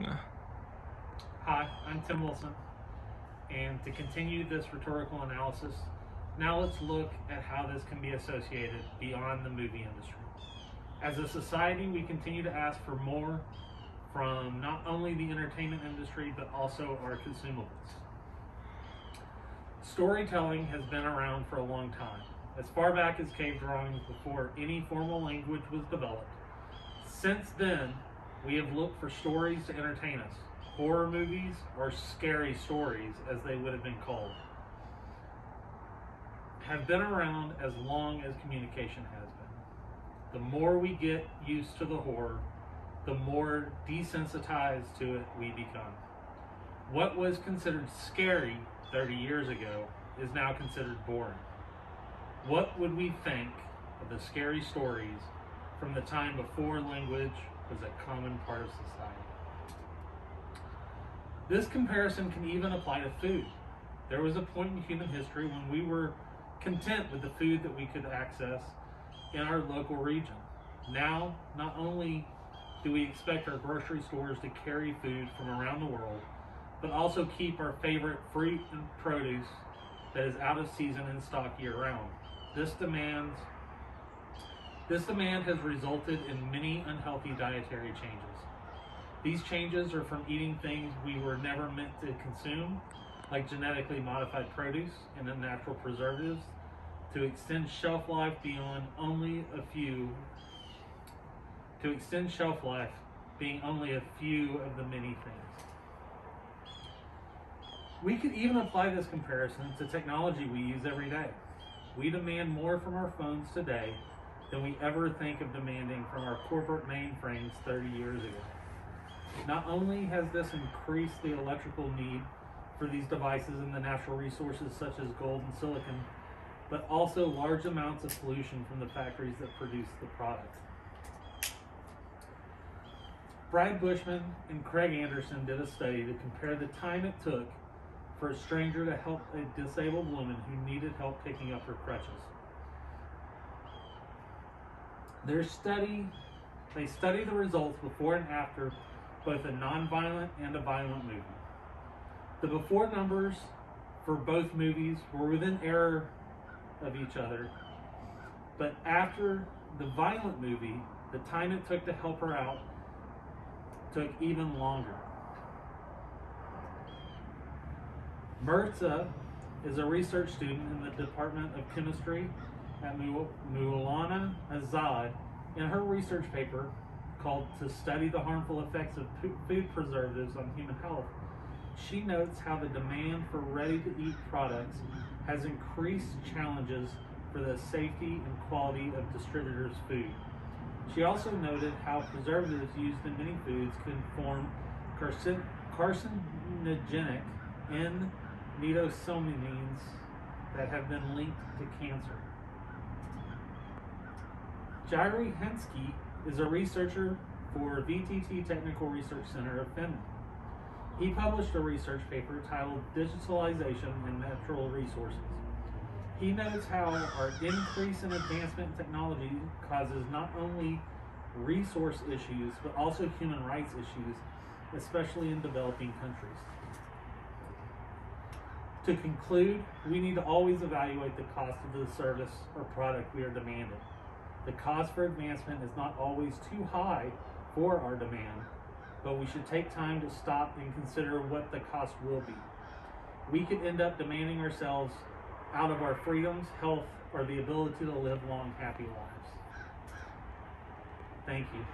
Wilson. Hi, I'm Tim Wilson, and to continue this rhetorical analysis, now let's look at how this can be associated beyond the movie industry. As a society, we continue to ask for more from not only the entertainment industry, but also our consumables. Storytelling has been around for a long time, as far back as cave drawings before any formal language was developed. Since then, we have looked for stories to entertain us. Horror movies, or scary stories as they would have been called, have been around as long as communication has been. The more we get used to the horror, the more desensitized to it we become. What was considered scary 30 years ago is now considered boring. What would we think of the scary stories from the time before language was a common part of society? This comparison can even apply to food. There was a point in human history when we were content with the food that we could access in our local region. Now, not only do we expect our grocery stores to carry food from around the world, but also keep our favorite fruit and produce that is out of season in stock year-round. This demand has resulted in many unhealthy dietary changes. These changes are from eating things we were never meant to consume, like genetically modified produce and unnatural preservatives, to extend shelf life being only a few of the many things. We could even apply this comparison to technology we use every day. We demand more from our phones today than we ever think of demanding from our corporate mainframes 30 years ago. Not only has this increased the electrical need for these devices and the natural resources such as gold and silicon, but also large amounts of pollution from the factories that produce the product. Brad Bushman and Craig Anderson did a study to compare the time it took for a stranger to help a disabled woman who needed help picking up her crutches. They studied the results before and after both a non-violent and a violent movie. The before numbers for both movies were within error of each other, but after the violent movie, the time it took to help her out took even longer. Mirza is a research student in the Department of Chemistry at Maulana Azad. In her research paper called "To Study the Harmful Effects of Food Preservatives on Human Health," she notes how the demand for ready-to-eat products has increased challenges for the safety and quality of distributors' food. She also noted how preservatives used in many foods can form carcinogenic N-nitrosamines that have been linked to cancer. Jiri Hensky is a researcher for VTT Technical Research Center of Finland. He published a research paper titled "Digitalization and Natural Resources." He notes how our increase in advancement in technology causes not only resource issues, but also human rights issues, especially in developing countries. To conclude, we need to always evaluate the cost of the service or product we are demanding. The cost for advancement is not always too high for our demand, but we should take time to stop and consider what the cost will be. We could end up demanding ourselves out of our freedoms, health, or the ability to live long, happy lives. Thank you.